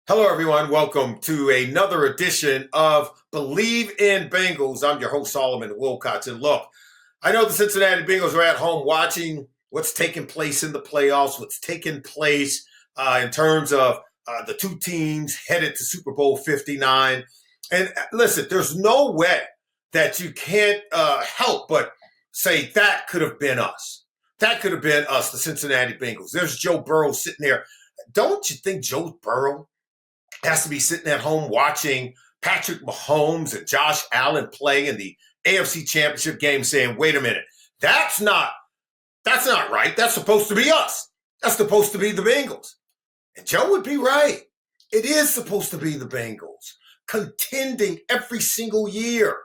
Hello, everyone. Welcome to another edition of Bleav in Bengals. I'm your host, Solomon Wilcots. And look, I know the Cincinnati Bengals are at home watching what's taking place in the playoffs, what's taking place in terms of the two teams headed to Super Bowl 59. And listen, there's no way that you can't help but say that could have been us. That could have been us, the Cincinnati Bengals. There's Joe Burrow sitting there. Don't you think Joe Burrow has to be sitting at home watching Patrick Mahomes and Josh Allen play in the AFC Championship game saying, wait a minute, that's not right. That's supposed to be us. That's supposed to be the Bengals. And Joe would be right. It is supposed to be the Bengals contending every single year.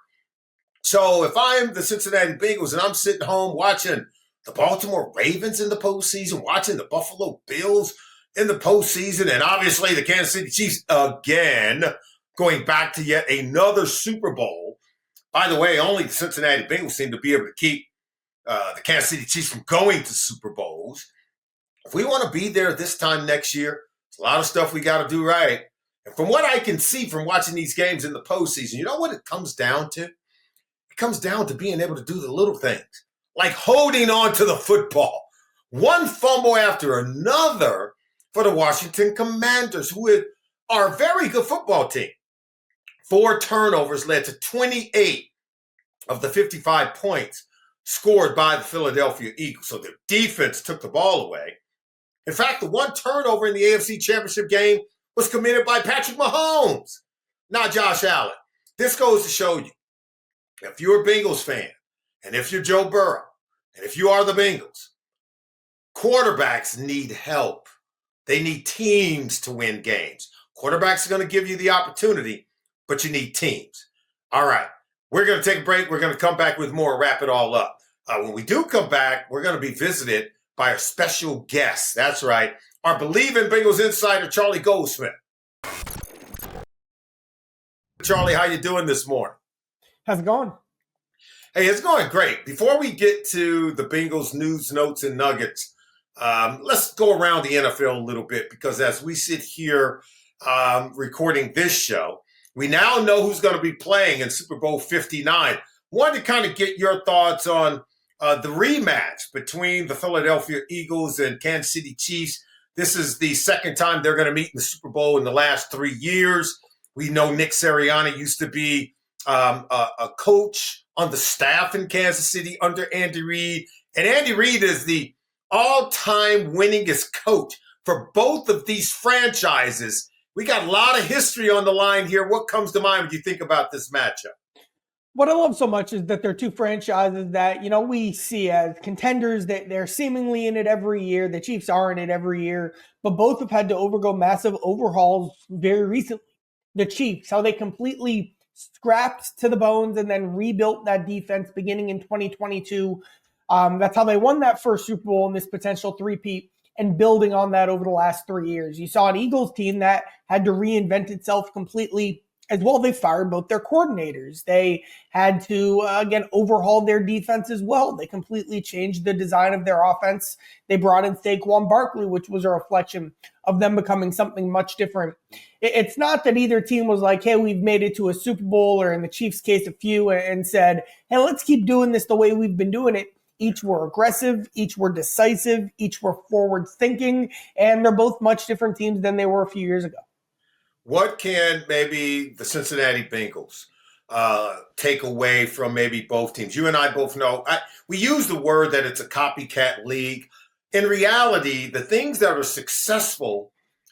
So if I'm the Cincinnati Bengals and I'm sitting home watching the Baltimore Ravens in the postseason, watching the Buffalo Bills in the postseason, and obviously the Kansas City Chiefs again, going back to yet another Super Bowl. By the way, only the Cincinnati Bengals seem to be able to keep the Kansas City Chiefs from going to Super Bowls. If we want to be there this time next year, there's a lot of stuff we got to do right. And from what I can see from watching these games in the postseason, you know what it comes down to? It comes down to being able to do the little things, like holding on to the football. One fumble after another for the Washington Commanders, who are a very good football team. 4 turnovers led to 28 of the 55 points scored by the Philadelphia Eagles. So their defense took the ball away. In fact, the one turnover in the AFC Championship game was committed by Patrick Mahomes, not Josh Allen. This goes to show you, if you're a Bengals fan, and if you're Joe Burrow, and if you are the Bengals, quarterbacks need help. They need teams to win games. Quarterbacks are going to give you the opportunity, but you need teams. All right, we're going to take a break. We're going to come back with more, wrap it all up. When we do come back, we're going to be visited by a special guest. That's right, our Bleav in Bengals insider, Charlie Goldsmith. Charlie, how you doing this morning? How's it going? Hey, it's going great. Before we get to the Bengals news, notes, and nuggets, let's go around the NFL a little bit, because as we sit here recording this show, we now know who's going to be playing in Super Bowl 59. Wanted to kind of get your thoughts on the rematch between the Philadelphia Eagles and Kansas City Chiefs. This is the second time they're going to meet in the Super Bowl in the last 3 years. We know Nick Sirianni used to be a coach on the staff in Kansas City under Andy Reid. And Andy Reid is the all-time winningest coach for both of these franchises. We got a lot of history on the line here. What comes to mind when you think about this matchup? What I love so much is that they're two franchises that, we see as contenders, that they're seemingly in it every year. The Chiefs are in it every year, but both have had to undergo massive overhauls very recently. The Chiefs, how they completely scrapped to the bones and then rebuilt that defense beginning in 2022. That's how they won that first Super Bowl in this potential three-peat, and building on that over the last 3 years. You saw an Eagles team that had to reinvent itself completely as well. They fired both their coordinators. They had to, again, overhaul their defense as well. They completely changed the design of their offense. They brought in Saquon Barkley, which was a reflection of them becoming something much different. It's not that either team was like, hey, we've made it to a Super Bowl, or in the Chiefs' case, a few, and said, hey, let's keep doing this the way we've been doing it. Each were aggressive, each were decisive, each were forward thinking, and they're both much different teams than they were a few years ago. What can maybe the Cincinnati Bengals take away from maybe both teams? You and I both know, we use the word that it's a copycat league. In reality, the things that are successful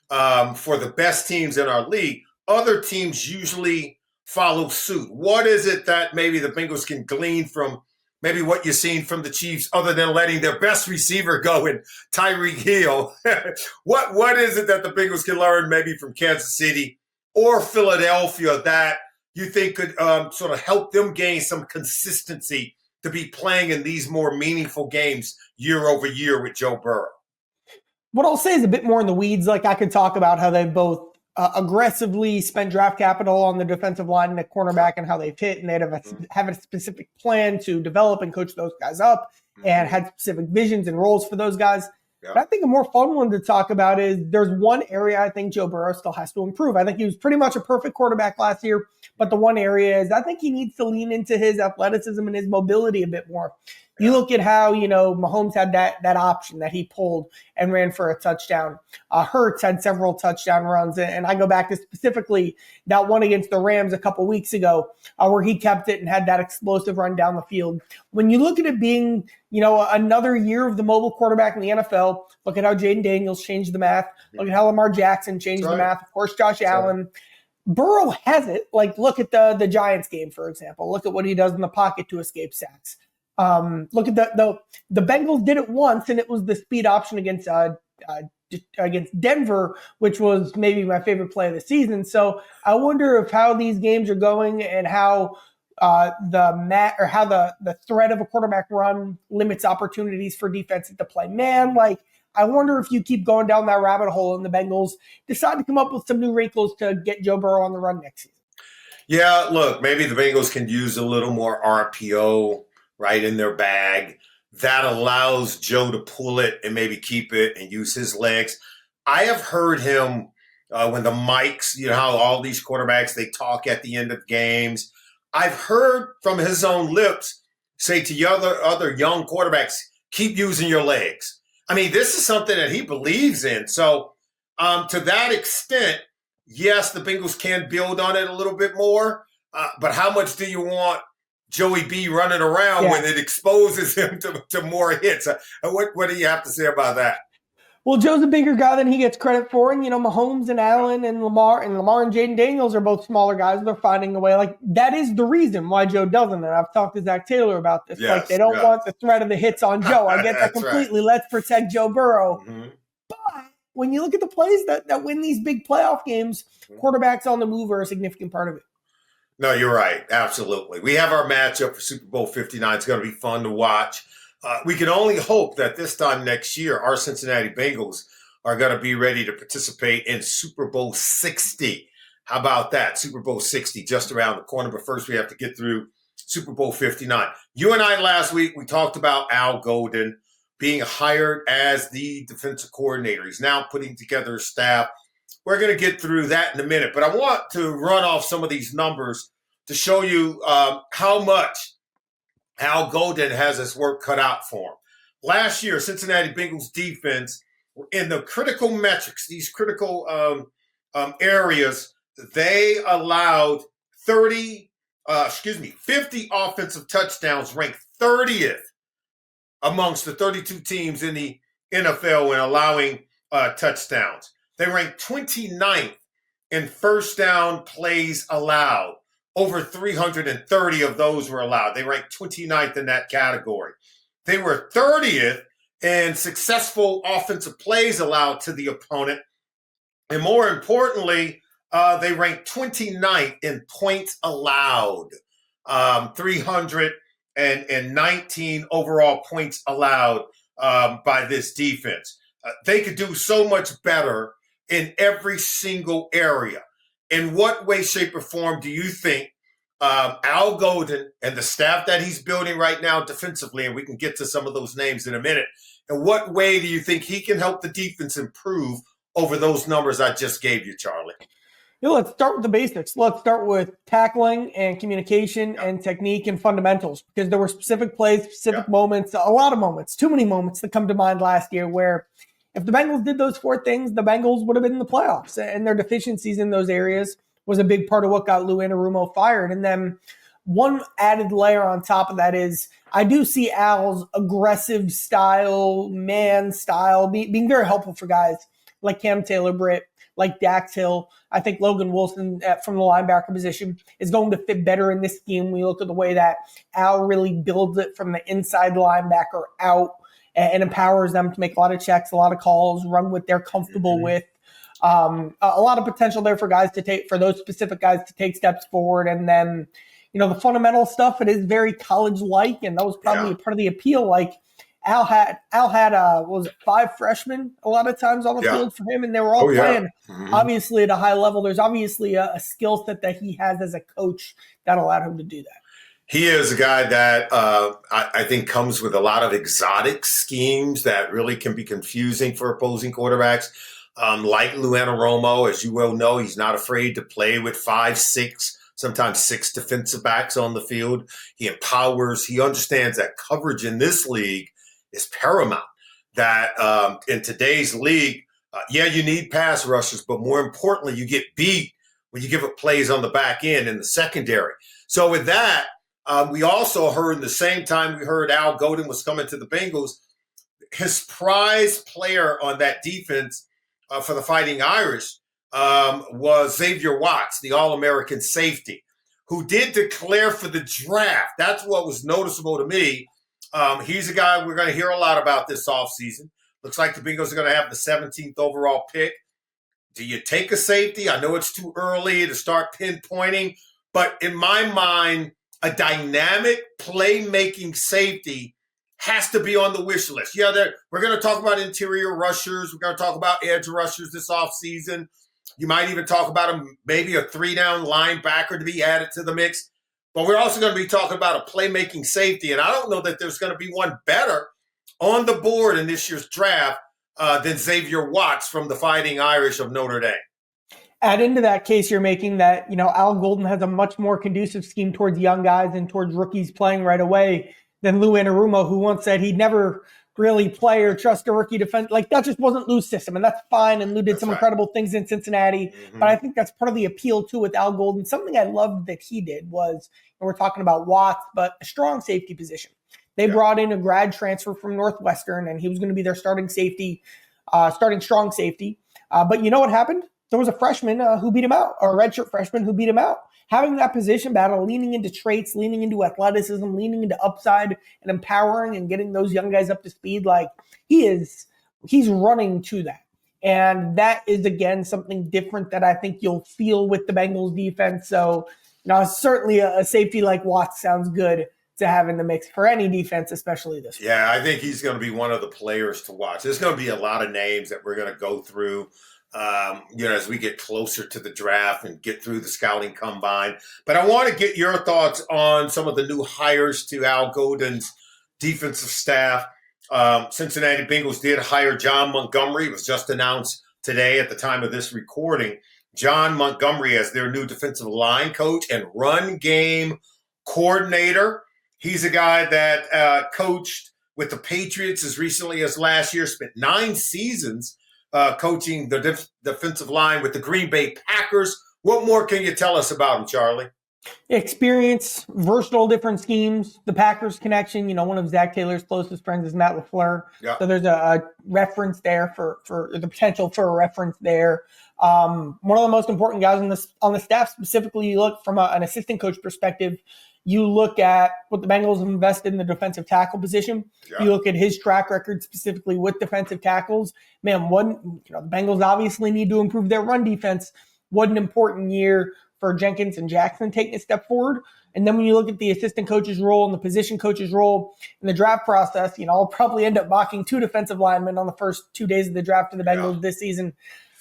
for the best teams in our league, other teams usually follow suit. What is it that maybe the Bengals can glean from maybe what you're seeing from the Chiefs, other than letting their best receiver go in Tyreek Hill? What is it that the Bengals can learn maybe from Kansas City or Philadelphia that you think could sort of help them gain some consistency to be playing in these more meaningful games year over year with Joe Burrow? What I'll say is a bit more in the weeds. Like, I could talk about how they've both aggressively spent draft capital on the defensive line and the cornerback, and how they've hit, and they have a specific plan to develop and coach those guys up, and had specific visions and roles for those guys. Yeah. But I think a more fun one to talk about is there's one area I think Joe Burrow still has to improve. I think he was pretty much a perfect quarterback last year, but the one area is I think he needs to lean into his athleticism and his mobility a bit more. You look at how, Mahomes had that option that he pulled and ran for a touchdown. Hurts had several touchdown runs. And I go back to specifically that one against the Rams a couple weeks ago where he kept it and had that explosive run down the field. When you look at it being, another year of the mobile quarterback in the NFL, look at how Jaden Daniels changed the math. Look at how Lamar Jackson changed the math. Of course, Josh Allen. Burrow has it. Like, look at the Giants game, for example. Look at what he does in the pocket to escape sacks. Look at the Bengals did it once, and it was the speed option against Denver, which was maybe my favorite play of the season. So I wonder if how these games are going and how the threat of a quarterback run limits opportunities for defense to play man. Like, I wonder if you keep going down that rabbit hole and the Bengals decide to come up with some new wrinkles to get Joe Burrow on the run next season. Yeah, look, maybe the Bengals can use a little more RPO right in their bag. That allows Joe to pull it and maybe keep it and use his legs. I have heard him when the mics, how all these quarterbacks, they talk at the end of games. I've heard from his own lips say to other young quarterbacks, keep using your legs. I mean, this is something that he believes in. So to that extent, yes, the Bengals can build on it a little bit more. But how much do you want Joey B running around when it exposes him to more hits? What do you have to say about that? Well, Joe's a bigger guy than he gets credit for. And, Mahomes and Allen and Lamar and Jaden Daniels are both smaller guys. They're finding a way. Like, that is the reason why Joe doesn't. And I've talked to Zach Taylor about this. Yes, like, they don't want the threat of the hits on Joe. I get that completely. Right. Let's protect Joe Burrow. Mm-hmm. But when you look at the plays that win these big playoff games, quarterbacks on the move are a significant part of it. No, you're right. Absolutely. We have our matchup for Super Bowl 59. It's going to be fun to watch. We can only hope that this time next year, our Cincinnati Bengals are going to be ready to participate in Super Bowl 60. How about that? Super Bowl 60 just around the corner. But first, we have to get through Super Bowl 59. You and I last week, we talked about Al Golden being hired as the defensive coordinator. He's now putting together a staff. We're going to get through that in a minute. But I want to run off some of these numbers to show you how much Al Golden has his work cut out for him. Last year, Cincinnati Bengals defense, in the critical metrics, these critical areas, they allowed 50 offensive touchdowns, ranked 30th amongst the 32 teams in the NFL in allowing touchdowns. They ranked 29th in first down plays allowed. Over 330 of those were allowed. They ranked 29th in that category. They were 30th in successful offensive plays allowed to the opponent. And more importantly, they ranked 29th in points allowed. 319 overall points allowed by this defense. They could do so much better in every single area. In what way, shape, or form do you think Al Golden and the staff that he's building right now defensively, and we can get to some of those names in a minute, in what way do you think he can help the defense improve over those numbers I just gave you, Charlie? Let's start with the basics. Let's start with tackling and communication and technique and fundamentals, because there were specific plays, specific moments, a lot of moments, too many moments that come to mind last year where if the Bengals did those four things, the Bengals would have been in the playoffs, and their deficiencies in those areas was a big part of what got Lou Anarumo fired. And then one added layer on top of that is I do see Al's aggressive style, man style, being very helpful for guys like Cam Taylor-Britt, like Dax Hill. I think Logan Wilson from the linebacker position is going to fit better in this scheme. We look at the way that Al really builds it from the inside linebacker out and empowers them to make a lot of checks, a lot of calls, run what they're comfortable with. A lot of potential there for those specific guys to take steps forward. And then, the fundamental stuff, it is very college-like, and that was probably part of the appeal. Like Al had was it 5 freshmen a lot of times on the field for him, and they were all playing obviously at a high level. There's obviously a skill set that he has as a coach that allowed him to do that. He is a guy that I think comes with a lot of exotic schemes that really can be confusing for opposing quarterbacks. Like Lou Anarumo, as you well know, he's not afraid to play with 5, 6, sometimes 6 defensive backs on the field. He empowers. He understands that coverage in this league is paramount. That in today's league, yeah, you need pass rushers, but more importantly, you get beat when you give up plays on the back end in the secondary. So with that, we also heard the same time we heard Al Golden was coming to the Bengals, his prize player on that defense for the Fighting Irish was Xavier Watts, the All-American safety, who did declare for the draft. That's what was noticeable to me. He's a guy we're going to hear a lot about this offseason. Looks like the Bengals are going to have the 17th overall pick. Do you take a safety? I know it's too early to start pinpointing, but in my mind, a dynamic playmaking safety has to be on the wish list. Yeah, we're going to talk about interior rushers. We're going to talk about edge rushers this offseason. You might even talk about maybe a 3-down linebacker to be added to the mix. But we're also going to be talking about a playmaking safety, and I don't know that there's going to be one better on the board in this year's draft than Xavier Watts from the Fighting Irish of Notre Dame. Add into that case you're making that, Al Golden has a much more conducive scheme towards young guys and towards rookies playing right away than Lou Anarumo, who once said he'd never really play or trust a rookie defense. Like, that just wasn't Lou's system, and that's fine, and Lou did some incredible things in Cincinnati. Mm-hmm. But I think that's part of the appeal, too, with Al Golden. Something I loved that he did was, and we're talking about Watts, but a strong safety position. They brought in a grad transfer from Northwestern, and he was going to be their starting strong safety. But you know what happened? There was a freshman who beat him out, or a redshirt freshman who beat him out. Having that position battle, leaning into traits, leaning into athleticism, leaning into upside, and empowering and getting those young guys up to speed, like he's running to that. And that is, again, something different that I think you'll feel with the Bengals defense. So, certainly a safety like Watts sounds good to have in the mix for any defense, especially this one. Yeah, I think he's going to be one of the players to watch. There's going to be a lot of names that we're going to go through as we get closer to the draft and get through the scouting combine. But I want to get your thoughts on some of the new hires to Al Golden's defensive staff. Cincinnati Bengals did hire John Montgomery. It was just announced today at the time of this recording. John Montgomery as their new defensive line coach and run game coordinator. He's a guy that coached with the Patriots as recently as last year, spent 9 seasons coaching the defensive line with the Green Bay Packers. What more can you tell us about him, Charlie? Experience, versatile, different schemes. The Packers connection, one of Zach Taylor's closest friends is Matt LaFleur. Yep. So there's a reference there for the potential for a reference there. One of the most important guys on the staff, specifically, you look from an assistant coach perspective, you look at what the Bengals have invested in the defensive tackle position. Yeah. You look at his track record specifically with defensive tackles. Man, the Bengals obviously need to improve their run defense. What an important year for Jenkins and Jackson taking a step forward. And then when you look at the assistant coach's role and the position coach's role in the draft process, I'll probably end up mocking 2 defensive linemen on the first 2 days of the draft of the Bengals this season.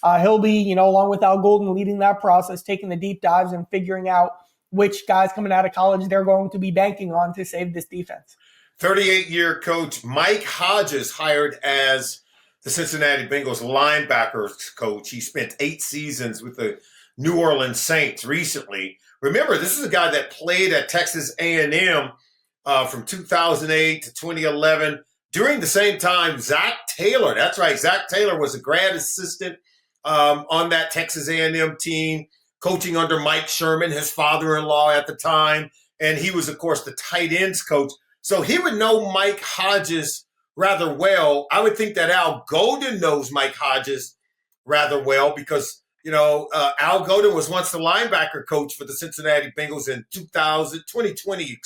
He'll be, along with Al Golden, leading that process, taking the deep dives and figuring out which guys coming out of college they're going to be banking on to save this defense. 38-year coach Mike Hodges hired as the Cincinnati Bengals linebackers coach. He spent 8 seasons with the New Orleans Saints recently. Remember, this is a guy that played at Texas A&M from 2008 to 2011. During the same time, Zach Taylor, that's right, Zach Taylor was a grad assistant on that Texas A&M team, coaching under Mike Sherman, his father-in-law at the time. And he was, of course, the tight ends coach. So he would know Mike Hodges rather well. I would think that Al Golden knows Mike Hodges rather well because, Al Golden was once the linebacker coach for the Cincinnati Bengals in 2020,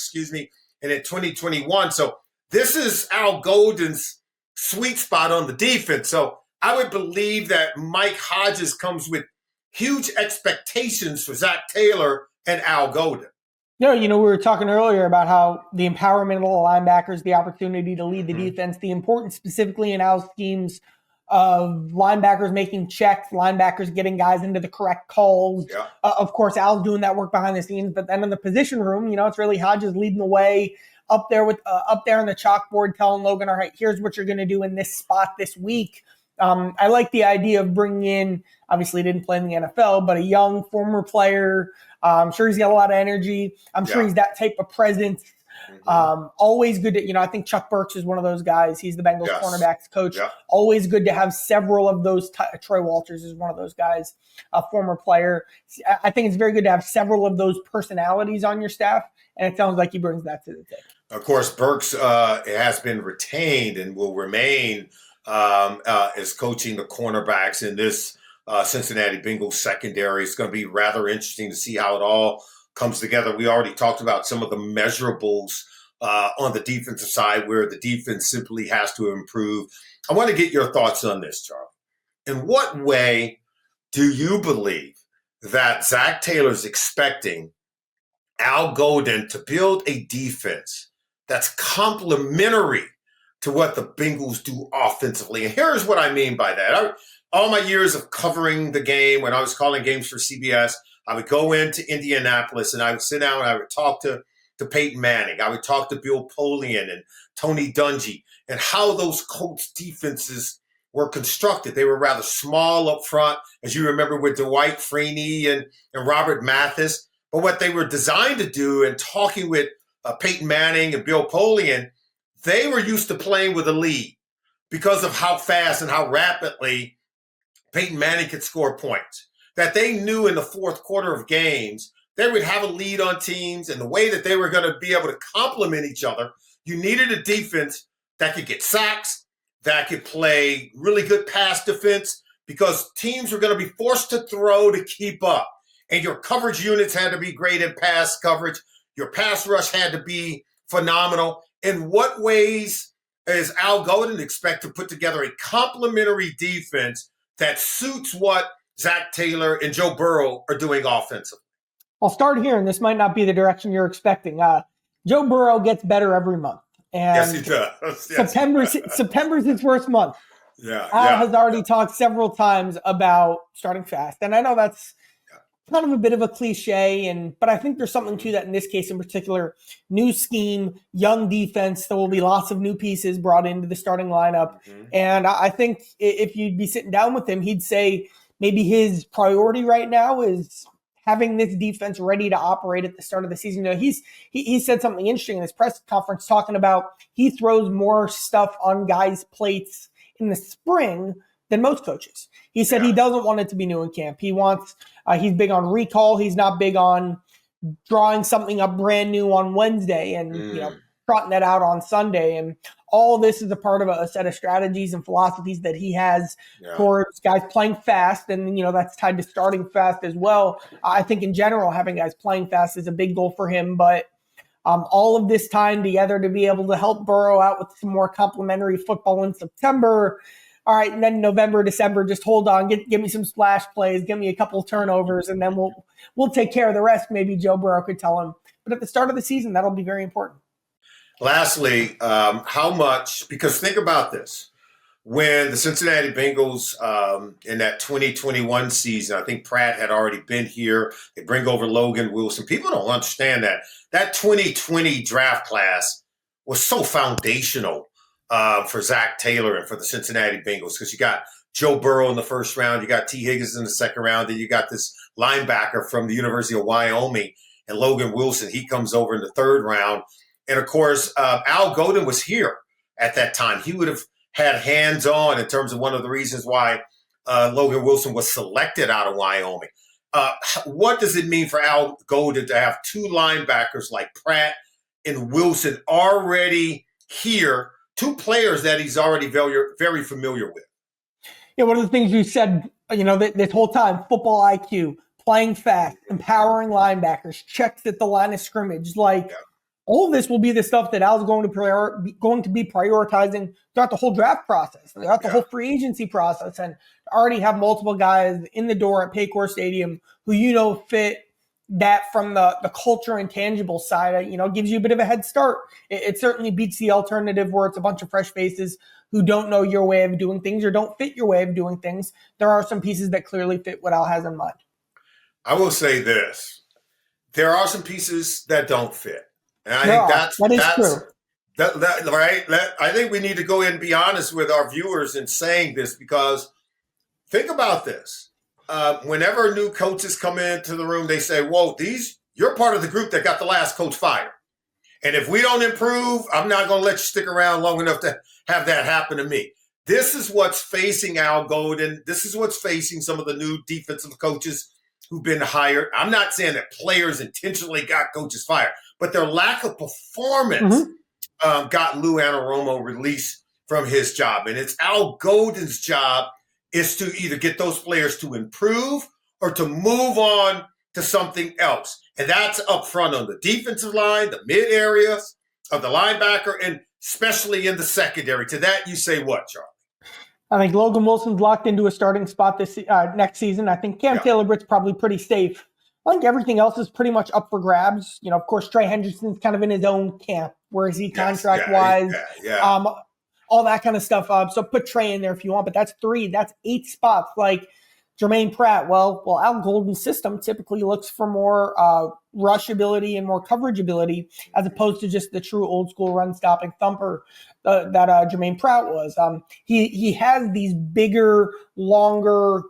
and in 2021. So this is Al Golden's sweet spot on the defense. So I would believe that Mike Hodges comes with huge expectations for Zach Taylor and Al Golden. We were talking earlier about how the empowerment of the linebackers, the opportunity to lead the defense, the importance specifically in Al's schemes of linebackers making checks, linebackers getting guys into the correct calls. Yeah. Of course, Al's doing that work behind the scenes, but then in the position room, it's really Hodges leading the way up there up there on the chalkboard, telling Logan, all right, here's what you're going to do in this spot this week. I like the idea of bringing in, obviously didn't play in the NFL, but a young former player. I'm sure he's got a lot of energy. I'm sure he's that type of presence. Always good to, I think Chuck Burks is one of those guys. He's the Bengals cornerbacks coach. Always good to have several of those. Troy Walters is one of those guys, a former player. I think it's very good to have several of those personalities on your staff, and it sounds like he brings that to the table. Of course, Burks has been retained and will remain as coaching the cornerbacks in this Cincinnati Bengals secondary. It's going to be rather interesting to see how it all comes together. We already talked about some of the measurables on the defensive side where the defense simply has to improve. I want to get your thoughts on this, Charlie. In what way do you Bleav that Zac Taylor's expecting Al Golden to build a defense that's complementary to what the Bengals do offensively? And here's what I mean by that. All my years of covering the game, when I was calling games for CBS, I would go into Indianapolis and I would sit down and I would talk to Peyton Manning. I would talk to Bill Polian and Tony Dungy and how those Colts defenses were constructed. They were rather small up front, as you remember with Dwight Freeney and Robert Mathis. But what they were designed to do, and talking with Peyton Manning and Bill Polian, they were used to playing with a lead because of how fast and how rapidly Peyton Manning could score points. That they knew in the fourth quarter of games, they would have a lead on teams, and the way that they were going to be able to complement each other, you needed a defense that could get sacks, that could play really good pass defense, because teams were going to be forced to throw to keep up. And your coverage units had to be great in pass coverage. Your pass rush had to be phenomenal. In what ways is Al Golden expect to put together a complementary defense that suits what Zac Taylor and Joe Burrow are doing offensively? I'll start here, and this might not be the direction you're expecting. Joe Burrow gets better every month. And yes, he does. September's his first month. Al has already talked several times about starting fast. And I know that's kind of a bit of a cliche, but I think there's something to that in this case in particular. New scheme, young defense. There will be lots of new pieces brought into the starting lineup. And I think if you'd be sitting down with him, he'd say maybe his priority right now is having this defense ready to operate at the start of the season. He said something interesting in his press conference talking about he throws more stuff on guys' plates in the spring than most coaches. He said he doesn't want it to be new in camp. He wants, he's big on recall. He's not big on drawing something up brand new on Wednesday and, trotting that out on Sunday. And all this is a part of a set of strategies and philosophies that he has towards guys playing fast. And, that's tied to starting fast as well. I think in general, having guys playing fast is a big goal for him. But all of this time together to be able to help Burrow out with some more complimentary football in September. All right, and then November, December, just hold on, give me some splash plays, give me a couple of turnovers, and then we'll take care of the rest. Maybe Joe Burrow could tell him. But at the start of the season, that'll be very important. Lastly, how much, because think about this. When the Cincinnati Bengals in that 2021 season, I think Pratt had already been here. They bring over Logan Wilson. People don't understand that. That 2020 draft class was so foundational for Zac Taylor and for the Cincinnati Bengals, because you got Joe Burrow in the first round, you got T. Higgins in the second round, then you got this linebacker from the University of Wyoming and Logan Wilson. He comes over in the third round. And, of course, Al Golden was here at that time. He would have had hands-on in terms of one of the reasons why Logan Wilson was selected out of Wyoming. What does it mean for Al Golden to have two linebackers like Pratt and Wilson already here, two players that he's already very, very familiar with? Yeah, one of the things you said, this whole time, football IQ, playing fast, empowering linebackers, checks at the line of scrimmage, all of this will be the stuff that Al's going to be prioritizing throughout the whole draft process, throughout the whole free agency process, and already have multiple guys in the door at Paycor Stadium who fit that from the culture and tangible side, gives you a bit of a head start. It certainly beats the alternative where it's a bunch of fresh faces who don't know your way of doing things or don't fit your way of doing things. There are some pieces that clearly fit what Al has in mind. I will say this. There are some pieces that don't fit. And I There think are. That is true. Right? I think we need to go ahead and be honest with our viewers in saying this, because think about this. Whenever new coaches come into the room, they say, whoa, you're part of the group that got the last coach fired. And if we don't improve, I'm not going to let you stick around long enough to have that happen to me. This is what's facing Al Golden. This is what's facing some of the new defensive coaches who've been hired. I'm not saying that players intentionally got coaches fired, but their lack of performance got Lou Anarumo released from his job. And it's Al Golden's job is to either get those players to improve or to move on to something else. And that's up front on the defensive line, the mid areas of the linebacker, and especially in the secondary. To that, you say what, Charlie? I think Logan Wilson's locked into a starting spot this next season. I think Taylor-Britt's probably pretty safe. I think everything else is pretty much up for grabs. Of course, Trey Hendrickson's kind of in his own camp. Where is he contract-wise? All that kind of stuff. So put Trey in there if you want, but that's 3. That's 8 spots. Like Jermaine Pratt, well, Al Golden's system typically looks for more rush ability and more coverage ability as opposed to just the true old-school run-stopping thumper that Jermaine Pratt was. He has these bigger, longer,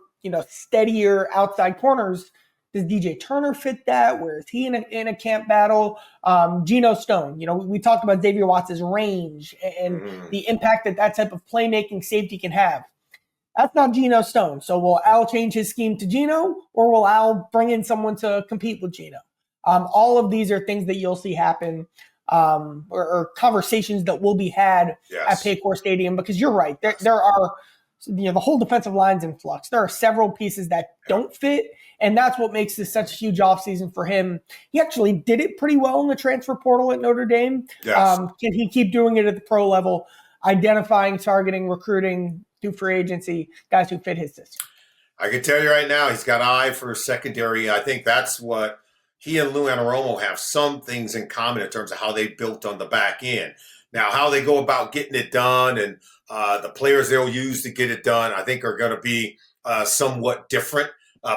steadier outside corners. Does DJ Turner fit that? Where is he in a camp battle? Geno Stone, we talked about Xavier Watts' range and the impact that type of playmaking safety can have. That's not Geno Stone. So will Al change his scheme to Geno, or will Al bring in someone to compete with Geno? All of these are things that you'll see happen or conversations that will be had at Paycor Stadium, because you're right. There are, the whole defensive line's in flux. There are several pieces that don't fit, and that's what makes this such a huge offseason for him. He actually did it pretty well in the transfer portal at Notre Dame. Yes. Can he keep doing it at the pro level, identifying, targeting, recruiting through free agency guys who fit his system? I can tell you right now, he's got an eye for secondary. I think that's what he and Lou Anarumo have some things in common in terms of how they built on the back end. Now, how they go about getting it done and the players they'll use to get it done, I think are going to be somewhat different.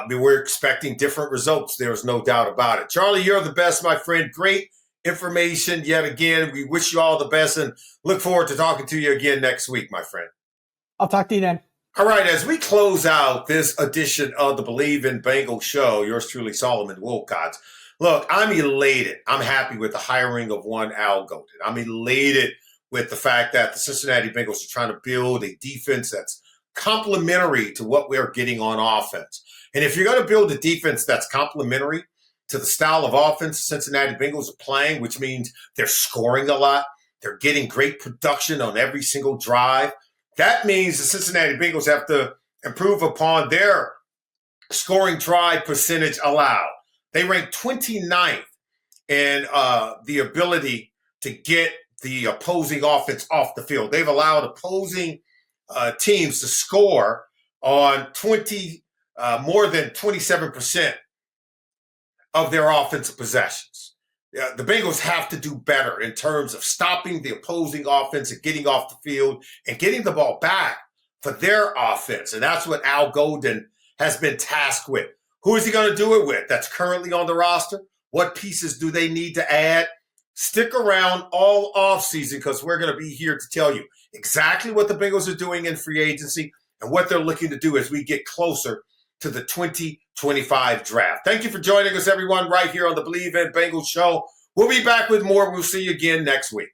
We're expecting different results. There's no doubt about it. Charlie, you're the best, my friend. Great information yet again. We wish you all the best and look forward to talking to you again next week, my friend. I'll talk to you then. All right, as we close out this edition of the Bleav in Bengals show, yours truly, Solomon Wilcots. Look, I'm elated. I'm happy with the hiring of one Al Golden. I'm elated with the fact that the Cincinnati Bengals are trying to build a defense that's complementary to what we're getting on offense. And if you're going to build a defense that's complementary to the style of offense the Cincinnati Bengals are playing, which means they're scoring a lot, they're getting great production on every single drive, that means the Cincinnati Bengals have to improve upon their scoring drive percentage allowed. They rank 29th in the ability to get the opposing offense off the field. They've allowed opposing teams to score on more than 27% of their offensive possessions. The Bengals have to do better in terms of stopping the opposing offense and getting off the field and getting the ball back for their offense. And that's what Al Golden has been tasked with. Who is he going to do it with that's currently on the roster? What pieces do they need to add? Stick around all offseason, because we're going to be here to tell you exactly what the Bengals are doing in free agency and what they're looking to do as we get closer to the 2025 draft. Thank you for joining us, everyone, right here on the Bleav in Bengals show. We'll be back with more. We'll see you again next week.